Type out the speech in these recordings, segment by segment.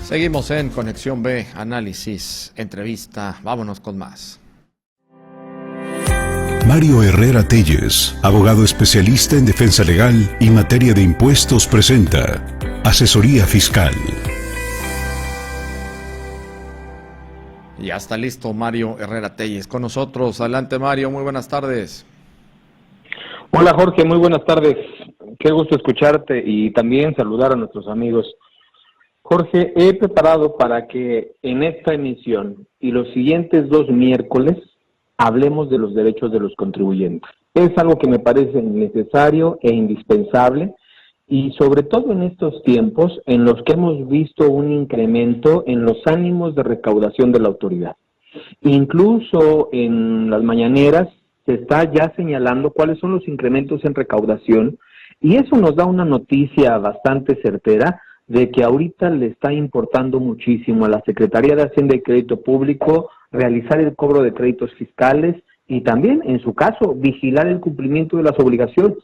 Seguimos en Conexión B, análisis, entrevista. Vámonos con más. Mario Herrera Telles, abogado especialista en defensa legal y materia de impuestos, presenta Asesoría Fiscal. Ya está listo Mario Herrera Telles con nosotros. Adelante, Mario, muy buenas tardes. Hola Jorge, muy buenas tardes. Qué gusto escucharte y también saludar a nuestros amigos. Jorge, he preparado para que en esta emisión y los siguientes 2 miércoles hablemos de los derechos de los contribuyentes. Es algo que me parece necesario e indispensable, y sobre todo en estos tiempos en los que hemos visto un incremento en los ánimos de recaudación de la autoridad. Incluso en las mañaneras se está ya señalando cuáles son los incrementos en recaudación, y eso nos da una noticia bastante certera de que ahorita le está importando muchísimo a la Secretaría de Hacienda y Crédito Público realizar el cobro de créditos fiscales y también, en su caso, vigilar el cumplimiento de las obligaciones.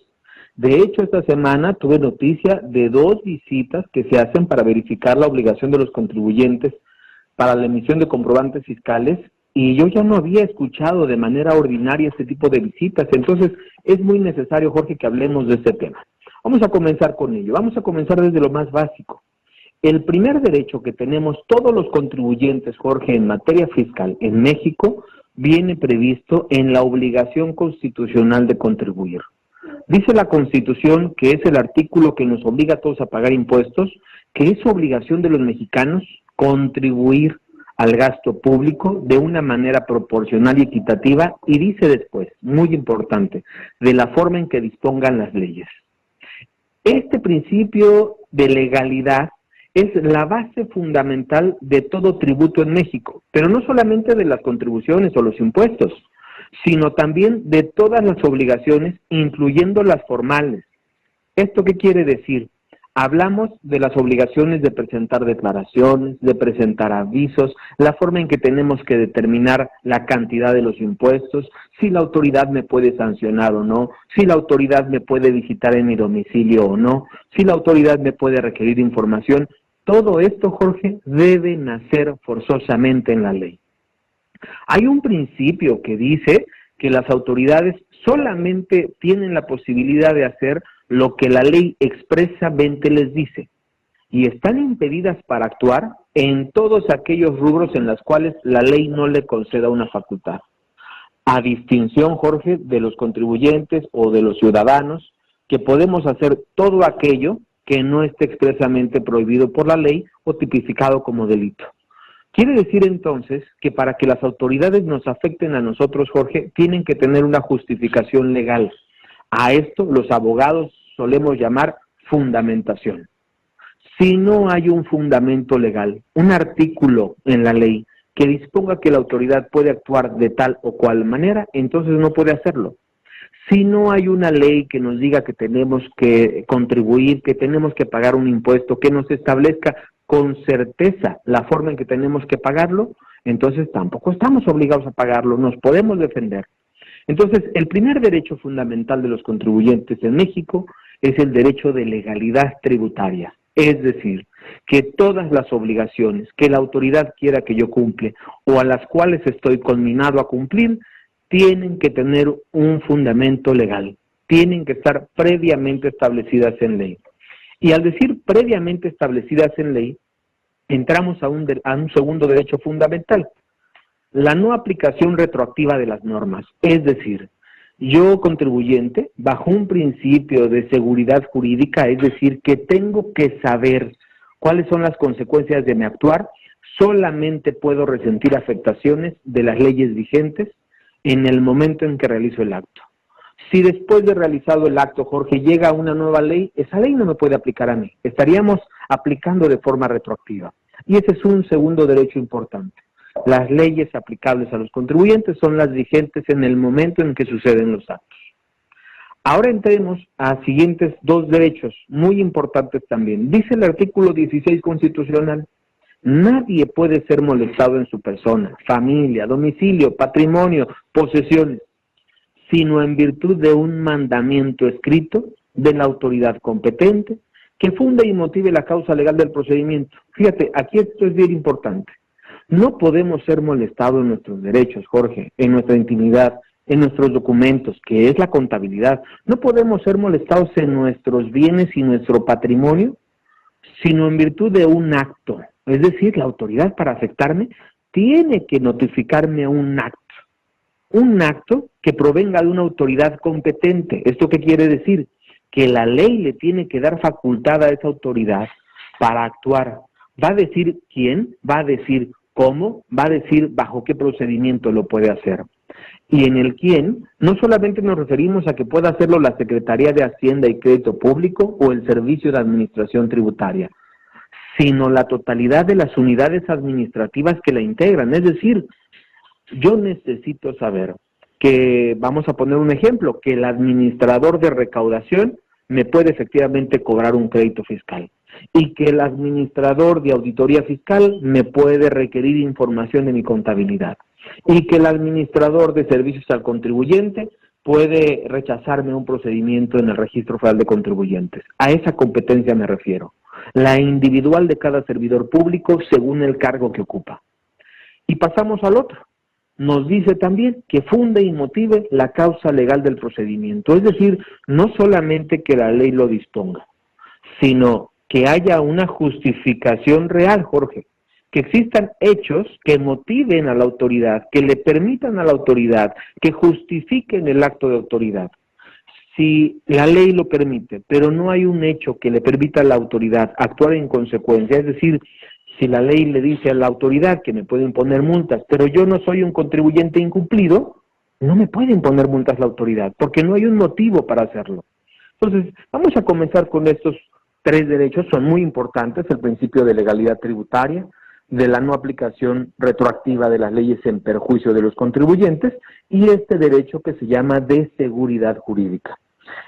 De hecho, esta semana tuve noticia de 2 visitas que se hacen para verificar la obligación de los contribuyentes para la emisión de comprobantes fiscales, y yo ya no había escuchado de manera ordinaria este tipo de visitas. Entonces, es muy necesario, Jorge, que hablemos de este tema. Vamos a comenzar con ello. Vamos a comenzar desde lo más básico. El primer derecho que tenemos todos los contribuyentes, Jorge, en materia fiscal en México, viene previsto en la obligación constitucional de contribuir. Dice la Constitución, que es el artículo que nos obliga a todos a pagar impuestos, que es obligación de los mexicanos contribuir al gasto público de una manera proporcional y equitativa, y dice después, muy importante, de la forma en que dispongan las leyes. Este principio de legalidad es la base fundamental de todo tributo en México, pero no solamente de las contribuciones o los impuestos, sino también de todas las obligaciones, incluyendo las formales. ¿Esto qué quiere decir? Hablamos de las obligaciones de presentar declaraciones, de presentar avisos, la forma en que tenemos que determinar la cantidad de los impuestos, si la autoridad me puede sancionar o no, si la autoridad me puede visitar en mi domicilio o no, si la autoridad me puede requerir información. Todo esto, Jorge, debe nacer forzosamente en la ley. Hay un principio que dice que las autoridades solamente tienen la posibilidad de hacer lo que la ley expresamente les dice, y están impedidas para actuar en todos aquellos rubros en los cuales la ley no le conceda una facultad. A distinción, Jorge, de los contribuyentes o de los ciudadanos, que podemos hacer todo aquello que no esté expresamente prohibido por la ley o tipificado como delito. Quiere decir entonces que para que las autoridades nos afecten a nosotros, Jorge, tienen que tener una justificación legal. A esto los abogados solemos llamar fundamentación. Si no hay un fundamento legal, un artículo en la ley que disponga que la autoridad puede actuar de tal o cual manera, entonces no puede hacerlo. Si no hay una ley que nos diga que tenemos que contribuir, que tenemos que pagar un impuesto, que nos establezca con certeza la forma en que tenemos que pagarlo, entonces tampoco estamos obligados a pagarlo, nos podemos defender. Entonces, el primer derecho fundamental de los contribuyentes en México es el derecho de legalidad tributaria, es decir, que todas las obligaciones que la autoridad quiera que yo cumpla o a las cuales estoy conminado a cumplir, tienen que tener un fundamento legal, tienen que estar previamente establecidas en ley. Y al decir previamente establecidas en ley, entramos a un segundo derecho fundamental, la no aplicación retroactiva de las normas. Es decir, yo contribuyente, bajo un principio de seguridad jurídica, es decir, que tengo que saber cuáles son las consecuencias de mi actuar, solamente puedo resentir afectaciones de las leyes vigentes en el momento en que realizo el acto. Si después de realizado el acto, Jorge, llega una nueva ley, esa ley no me puede aplicar a mí. Estaríamos aplicando de forma retroactiva. Y ese es un segundo derecho importante. Las leyes aplicables a los contribuyentes son las vigentes en el momento en que suceden los actos. Ahora entremos a siguientes 2 derechos muy importantes también. Dice el artículo 16 constitucional, nadie puede ser molestado en su persona, familia, domicilio, patrimonio, posesiones, sino en virtud de un mandamiento escrito de la autoridad competente que funda y motive la causa legal del procedimiento. Fíjate, aquí esto es bien importante. No podemos ser molestados en nuestros derechos, Jorge, en nuestra intimidad, en nuestros documentos, que es la contabilidad. No podemos ser molestados en nuestros bienes y nuestro patrimonio, sino en virtud de un acto. Es decir, la autoridad para afectarme tiene que notificarme un acto que provenga de una autoridad competente. ¿Esto qué quiere decir? Que la ley le tiene que dar facultad a esa autoridad para actuar. Va a decir quién, va a decir cómo, va a decir bajo qué procedimiento lo puede hacer. Y en el quién, no solamente nos referimos a que pueda hacerlo la Secretaría de Hacienda y Crédito Público o el Servicio de Administración Tributaria, sino la totalidad de las unidades administrativas que la integran. Es decir, yo necesito saber que, vamos a poner un ejemplo, que el administrador de recaudación me puede efectivamente cobrar un crédito fiscal y que el administrador de auditoría fiscal me puede requerir información de mi contabilidad y que el administrador de servicios al contribuyente puede rechazarme un procedimiento en el Registro Federal de Contribuyentes. A esa competencia me refiero. La individual de cada servidor público según el cargo que ocupa. Y pasamos al otro. Nos dice también que funde y motive la causa legal del procedimiento. Es decir, no solamente que la ley lo disponga, sino que haya una justificación real, Jorge. Que existan hechos que motiven a la autoridad, que le permitan a la autoridad, que justifiquen el acto de autoridad. Si la ley lo permite, pero no hay un hecho que le permita a la autoridad actuar en consecuencia, es decir, si la ley le dice a la autoridad que me puede imponer multas, pero yo no soy un contribuyente incumplido, no me puede imponer multas la autoridad, porque no hay un motivo para hacerlo. Entonces, vamos a comenzar con estos 3 derechos, son muy importantes: el principio de legalidad tributaria, de la no aplicación retroactiva de las leyes en perjuicio de los contribuyentes, y este derecho que se llama de seguridad jurídica.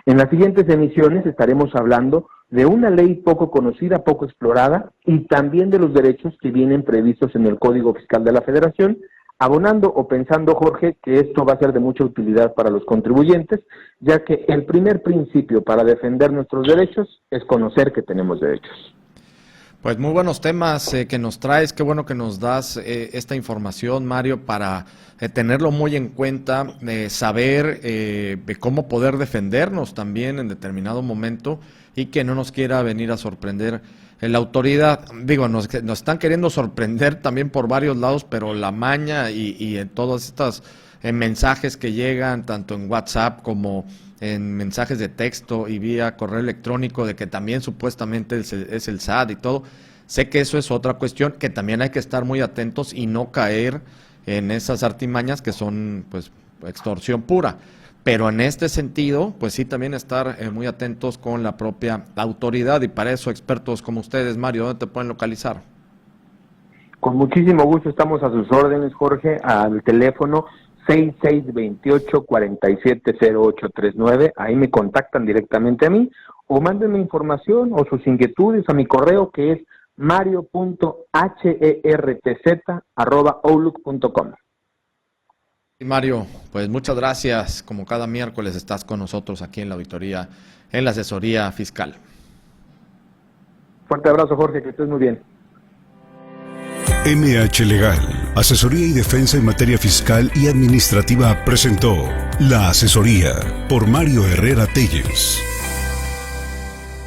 En las siguientes emisiones estaremos hablando de una ley poco conocida, poco explorada, y también de los derechos que vienen previstos en el Código Fiscal de la Federación, abonando o pensando, Jorge, que esto va a ser de mucha utilidad para los contribuyentes, ya que el primer principio para defender nuestros derechos es conocer que tenemos derechos. Pues muy buenos temas que nos traes, qué bueno que nos das esta información, Mario, para tenerlo muy en cuenta, saber de cómo poder defendernos también en determinado momento y que no nos quiera venir a sorprender la autoridad. Digo, nos están queriendo sorprender también por varios lados, pero la maña y en todas estas mensajes que llegan, tanto en WhatsApp como en mensajes de texto y vía correo electrónico, de que también supuestamente es el SAT y todo. Sé que eso es otra cuestión que también hay que estar muy atentos y no caer en esas artimañas que son pues extorsión pura. Pero en este sentido, pues sí, también estar muy atentos con la propia autoridad, y para eso expertos como ustedes. Mario, ¿dónde te pueden localizar? Con muchísimo gusto estamos a sus órdenes, Jorge, al teléfono 6628-470839, ahí me contactan directamente a mí, o mándenme información o sus inquietudes a mi correo, que es mario.hertz@outlook.com. Y Mario, pues muchas gracias, como cada miércoles estás con nosotros aquí en la auditoría, en la asesoría fiscal. Fuerte abrazo, Jorge, que estés muy bien. MH Legal, asesoría y defensa en materia fiscal y administrativa, presentó La Asesoría por Mario Herrera Telles.